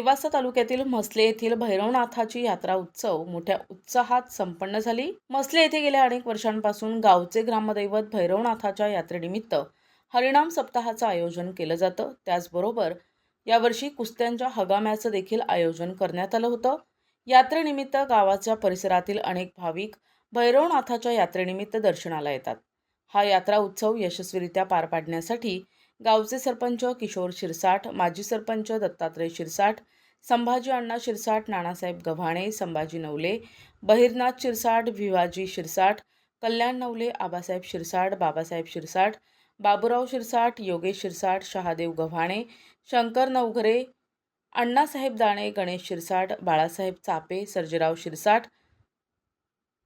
नेवासा तालुक्यातील म्हसले येथील भैरवनाथाची यात्रा उत्सव मोठ्या उत्साहात संपन्न झाली। म्हसले येथे गेल्या अनेक वर्षांपासून गावचे ग्रामदैवत भैरवनाथाच्या यात्रेनिमित्त हरिनाम सप्ताहाचं आयोजन केलं जातं। त्याचबरोबर यावर्षी कुस्त्यांच्या हगाम्याचं देखील आयोजन करण्यात आलं होतं। यात्रेनिमित्त गावाच्या परिसरातील अनेक भाविक भैरवनाथाच्या यात्रेनिमित्त दर्शनाला येतात। हा यात्रा उत्सव यशस्वीरित्या पार पाडण्यासाठी गावचे सरपंच किशोर शिरसाट, माजी सरपंच दत्तात्रय शिरसाट, संभाजी अण्णा शिरसाट, नानासाहेब गव्हाणे, संभाजी नवले, बहिरनाथ शिरसाट, भिवाजी शिरसाट, कल्याण नवले, आबासाहेब शिरसाट, बाबासाहेब शिरसाट, बाबूराव शिरसाट, योगेश शिरसाट, शहादेव गव्हाणे, शंकर नवघरे, अण्णासाहेब दाणे, गणेश शिरसाट, बाळासाहेब चापे, सर्जेराव शिरसाट,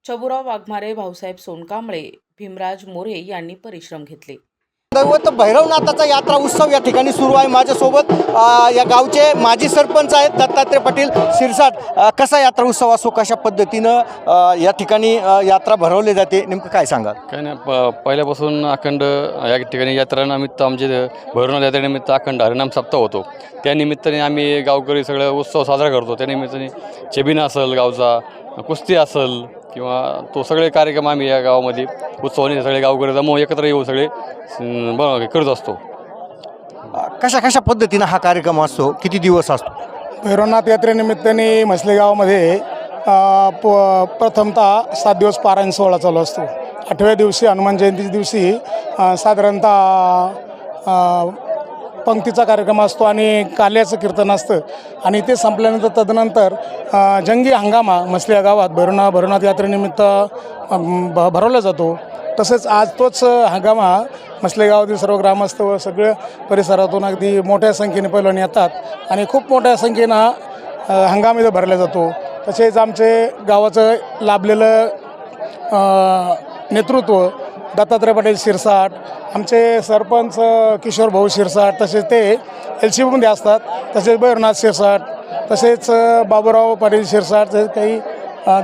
चबुराव वाघमारे, भाऊसाहेब सोनकांबळे, भीमराज मोरे यांनी परिश्रम घेतले। दैवत भैरवनाथाचा यात्रा उत्सव या ठिकाणी सुरू आहे। माझ्यासोबत या गावचे माजी सरपंच आहेत दत्तात्रय पाटील शिरसाट। कसा यात्रा उत्सव असो, कशा पद्धतीनं या ठिकाणी यात्रा भरवली जाते, नेमकं काय सांगा? काय नाही, पहिल्यापासून अखंड या ठिकाणी यात्रानिमित्त आमचे भैरवनाथ यात्रेनिमित्त अखंड हरिनाम सप्ताह होतो। त्या निमित्ताने आम्ही गावकरी सगळं उत्सव साजरा करतो। त्या निमित्ताने चेबिना असेल, गावचा कुस्ती असेल किंवा तो सगळे कार्यक्रम आम्ही या गावामध्ये उत्सवाने सगळे गावकरी जमून एकत्र येऊन सगळे करत असतो। कशा कशा पद्धतीनं हा कार्यक्रम असतो, किती दिवस असतो? भैरवनाथ यात्रेनिमित्ताने म्हसले गावामध्ये प्रथमतः 7 दिवस पारायण सोहळा चालू असतो। 8व्या दिवशी हनुमान जयंती दिवशी साधारणतः पंक्तीचा कार्यक्रम असतो आणि काल्याचं कीर्तन असतं आणि ते संपल्यानंतर तदनंतर जंगी हंगामा म्हसले गावात भैरवनाथ यात्रेनिमित्त भरवला जातो। तसेच आज तोच हंगामा म्हसले गावातील सर्व ग्रामस्थ व सगळ्या परिसरातून अगदी मोठ्या संख्येने पैलवान येतात आणि खूप मोठ्या संख्येनं हंगाम इथं भरला जातो। तसेच आमचे गावाचं लाभलेलं नेतृत्व दत्तात्रय पाटील शिरसाट, आमचे सरपंच किशोर भाऊ शिरसाट, तसेच ते LCBमध्ये असतात, तसेच भैरवनाथ शिरसाट, तसेच बाबूराव पाटील शिरसाट, तसेच काही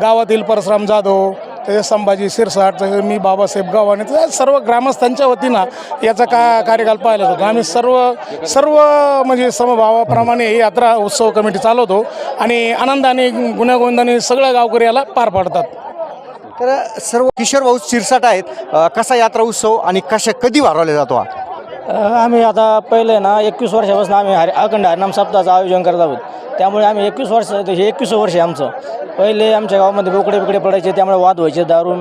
गावातील परशुराम जाधव, तसेच संभाजी शिरसाट, तसेच मी बाबासाहेब गव्हाणे, तसेच सर्व ग्रामस्थांच्या वतीनं याचा कार्यकाल पाहिला जातो। आम्ही सर्व म्हणजे समभावाप्रमाणे ही यात्रा उत्सव कमिटी चालवतो आणि आनंदाने गुण्यागोविंदाने सगळ्या गावकरी याला पार पाडतात। तर सर्व किशोर भाऊ शिरसाट आहेत। कसा यात्रा उत्सव आणि कधी भरवला जातो हा? आम्ही आता पहिले ना 21 वर्षापासून आम्ही अखंड हरिनाम सप्ताहाचं आयोजन करत आहोत। त्यामुळे आम्ही 21 वर्ष, हे 21 वर्ष आहे आमचं। पहिले आमच्या गावामध्ये बोकडे पडायचे, त्यामुळे वाद व्हायचे, दारू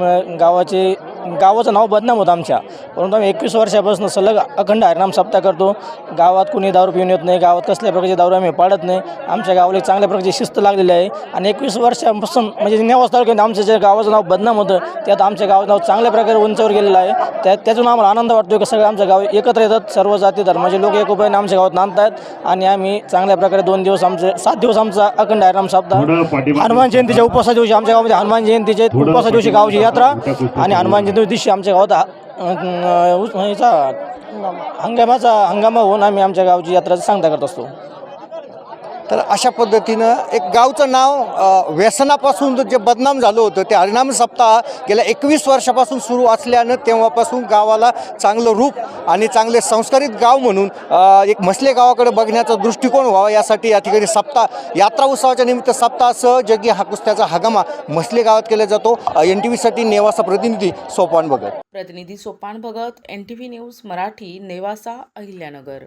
गावाचं नाव बदनाम होतं आमच्या। परंतु आम्ही 21 वर्षापासून सलग अखंड हरिनाम सप्ताह करतो। गावात कुणी दारू पिऊन येत नाही, गावात कसल्या प्रकारची दारू आम्ही पाडत नाही। आमच्या गावाला चांगल्या प्रकारची शिस्त लागलेली आहे आणि 21 वर्षापासून म्हणजे नेवासा तालुक्यात आमचं जे गावाचं नाव बदनाम होतं, त्यात आमच्या गावाचं नाव चांगल्या प्रकारे उंचावर गेलेलं आहे। त्यातून आम्हाला आनंद वाटतो की सगळं आमचं गाव एकत्र येतात, सर्व जाती धर्माचे लोक एकोप्याने आमच्या गावात नांदतात आणि आम्ही चांगल्या प्रकारे 2 दिवस 7 दिवस आमचा अखंड हरिनाम सप्ताह। हनुमान जयंतीच्या उपवासा दिवशी आमच्या गावामध्ये हनुमान जयंतीच्या उपवासा दिवशी गावची यात्रा आणि हनुमान जयंती दिवशी आमच्या गावात हंगामा होऊन आम्ही आमच्या गावची यात्रा सांगता करत असतो। तर अशा पद्धतीनं एक गावचं नाव व्यसनापासून जे बदनाम झालं होतं, ते हरिनाम सप्ताह गेल्या 21 वर्षापासून सुरू असल्यानं तेव्हापासून गावाला चांगलं रूप आणि चांगले संस्कारित गाव म्हणून एक म्हसले गावाकडे बघण्याचा दृष्टिकोन व्हावा, यासाठी या ठिकाणी यात्रा उत्सवाच्या निमित्त सप्ताहासह जगी हा कुस्त्याचा हंगामा म्हसले गावात केला जातो। NTVसाठी नेवासा प्रतिनिधी सोपान भगत। NTV news Marathi, Nevasa, Ahilyanagar.